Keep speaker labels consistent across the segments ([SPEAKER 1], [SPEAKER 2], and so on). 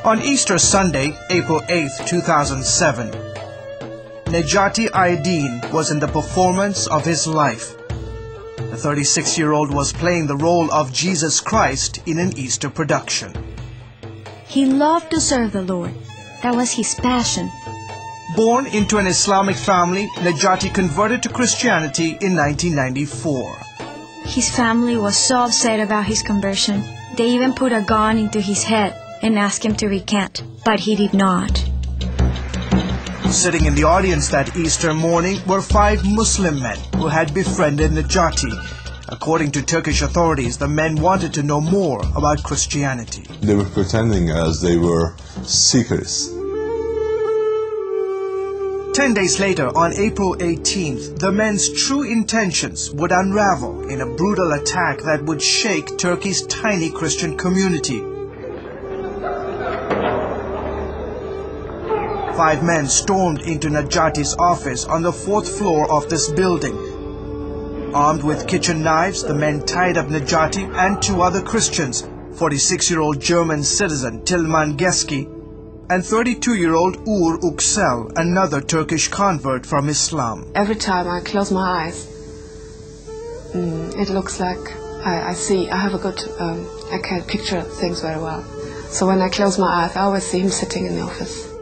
[SPEAKER 1] On Easter Sunday, April 8, 2007, Necati Aydin was in the performance of his life. The 36-year-old was playing the role of Jesus Christ in an Easter production.
[SPEAKER 2] He loved to serve the Lord. That was his passion.
[SPEAKER 1] Born into an Islamic family, Necati converted to Christianity in 1994.
[SPEAKER 2] His family was so upset about his conversion, they even put a gun into his head and asked him to recant, but he did not.
[SPEAKER 1] Sitting in the audience that Easter morning were 5 Muslim men who had befriended Necati. According to Turkish authorities, the men wanted to know more about Christianity.
[SPEAKER 3] They were pretending as they were seekers.
[SPEAKER 1] 10 days later, on April 18th, the men's true intentions would unravel in a brutal attack that would shake Turkey's tiny Christian community. 5 men stormed into Necati's office on the 4th floor of this building. Armed with kitchen knives, the men tied up Necati and 2 other Christians, 46-year-old German citizen Tilman Geski and 32-year-old Uğur Yüksel, another Turkish convert from Islam.
[SPEAKER 4] Every time I close my eyes, it looks like I can picture things very well. So when I close my eyes, I always see him sitting in the office.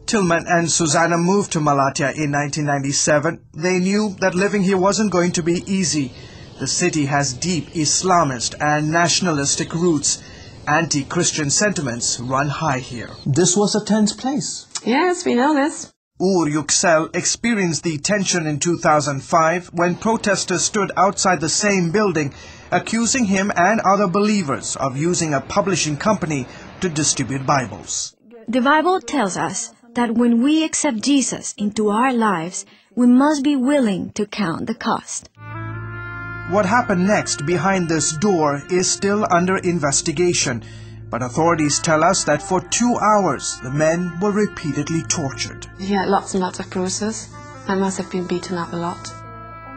[SPEAKER 1] Tilman and Susanna moved to Malatya in 1997. They knew that living here wasn't going to be easy. The city has deep Islamist and nationalistic roots. Anti-Christian sentiments run high here. This was a tense place.
[SPEAKER 4] Yes, we know this.
[SPEAKER 1] Uğur Yüksel experienced the tension in 2005 when protesters stood outside the same building, accusing him and other believers of using a publishing company to distribute Bibles.
[SPEAKER 2] The Bible tells us that when we accept Jesus into our lives, we must be willing to count the cost.
[SPEAKER 1] What happened next behind this door is still under investigation, but authorities tell us that for 2 hours the men were repeatedly tortured.
[SPEAKER 4] He had lots and lots of bruises. I must have been beaten up a lot.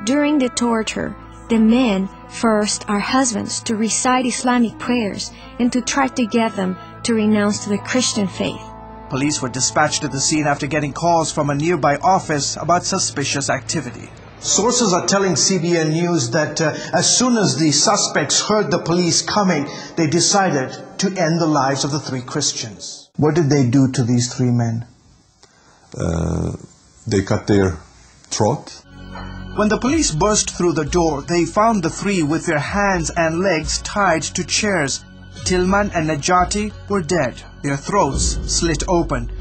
[SPEAKER 2] During the torture, the men forced our husbands to recite Islamic prayers and to try to get them to renounce the Christian faith.
[SPEAKER 1] Police were dispatched to the scene after getting calls from a nearby office about suspicious activity. Sources are telling CBN News that as soon as the suspects heard the police coming, they decided to end the lives of the 3 Christians. What did they do to these 3 men?
[SPEAKER 3] They cut their throat.
[SPEAKER 1] When the police burst through the door, they found the 3 with their hands and legs tied to chairs. Tilman and Necati were dead, their throats slit open.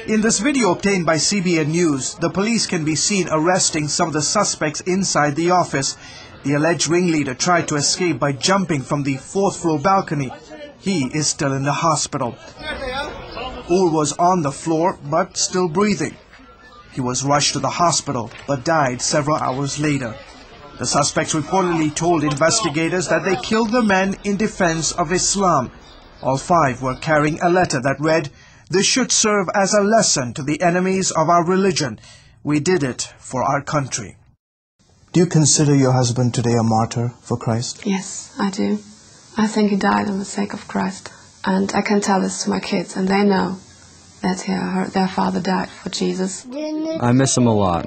[SPEAKER 1] In this video obtained by CBN News, the police can be seen arresting some of the suspects inside the office. The alleged ringleader tried to escape by jumping from the 4th floor balcony. He is still in the hospital. Uğur was on the floor but still breathing. He was rushed to the hospital but died several hours later. The suspects reportedly told investigators that they killed the men in defense of Islam. All 5 were carrying a letter that read, "This should serve as a lesson to the enemies of our religion. We did it for our country." Do you consider your husband today a martyr for Christ?
[SPEAKER 4] Yes, I do. I think he died on the sake of Christ. And I can tell this to my kids, and they know that their father died for Jesus.
[SPEAKER 5] I miss him a lot,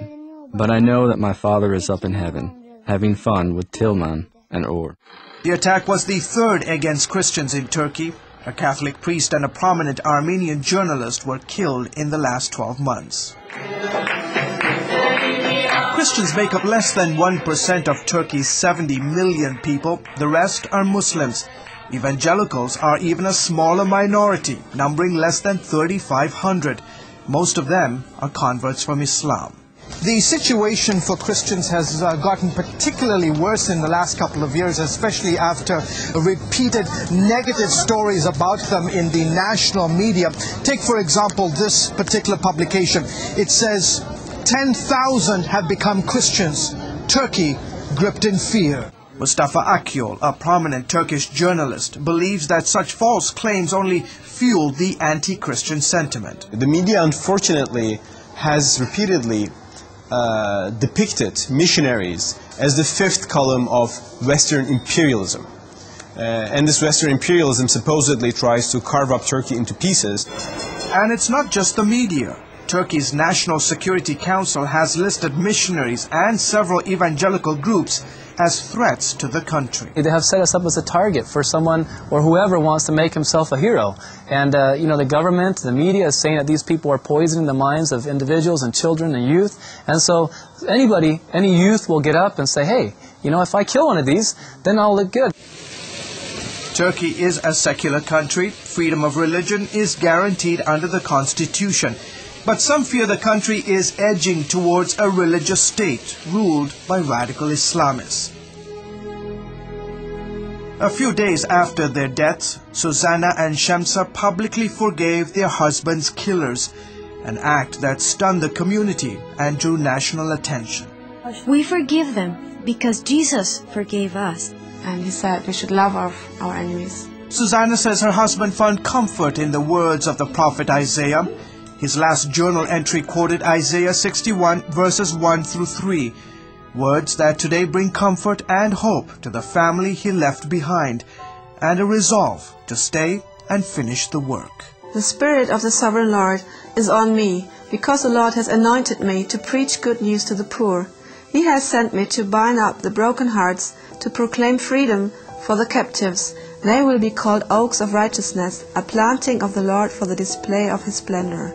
[SPEAKER 5] but I know that my father is up in heaven, having fun with Tilman and Uğur.
[SPEAKER 1] The attack was the 3rd against Christians in Turkey. A Catholic priest and a prominent Armenian journalist were killed in the last 12 months. Christians make up less than 1% of Turkey's 70 million people. The rest are Muslims. Evangelicals are even a smaller minority, numbering less than 3,500. Most of them are converts from Islam. The situation for Christians has gotten particularly worse in the last couple of years, especially after repeated negative stories about them in the national media. Take, for example, this particular publication. It says, 10,000 have become Christians. Turkey gripped in fear. Mustafa Akyol, a prominent Turkish journalist, believes that such false claims only fuel the anti-Christian sentiment.
[SPEAKER 6] The media, unfortunately, has repeatedly depicted missionaries as the 5th column of Western imperialism. and this Western imperialism supposedly tries to carve up Turkey into pieces.
[SPEAKER 1] And it's not just the media. Turkey's National Security Council has listed missionaries and several evangelical groups as threats to the country.
[SPEAKER 7] They have set us up as a target for someone or whoever wants to make himself a hero. And the government, the media is saying that these people are poisoning the minds of individuals and children and youth. And so anybody, any youth will get up and say, hey, if I kill one of these, then I'll look good.
[SPEAKER 1] Turkey is a secular country. Freedom of religion is guaranteed under the constitution. But some fear the country is edging towards a religious state ruled by radical Islamists. A few days after their deaths, Susanna and Shemsa publicly forgave their husbands' killers, an act that stunned the community and drew national attention.
[SPEAKER 2] We forgive them because Jesus forgave us.
[SPEAKER 4] And he said we should love our enemies.
[SPEAKER 1] Susanna says her husband found comfort in the words of the prophet Isaiah. His last journal entry quoted Isaiah 61 verses 1 through 3, words that today bring comfort and hope to the family he left behind, and a resolve to stay and finish the work.
[SPEAKER 8] The Spirit of the Sovereign Lord is on me, because the Lord has anointed me to preach good news to the poor. He has sent me to bind up the broken hearts, to proclaim freedom for the captives. They will be called oaks of righteousness, a planting of the Lord for the display of his splendor.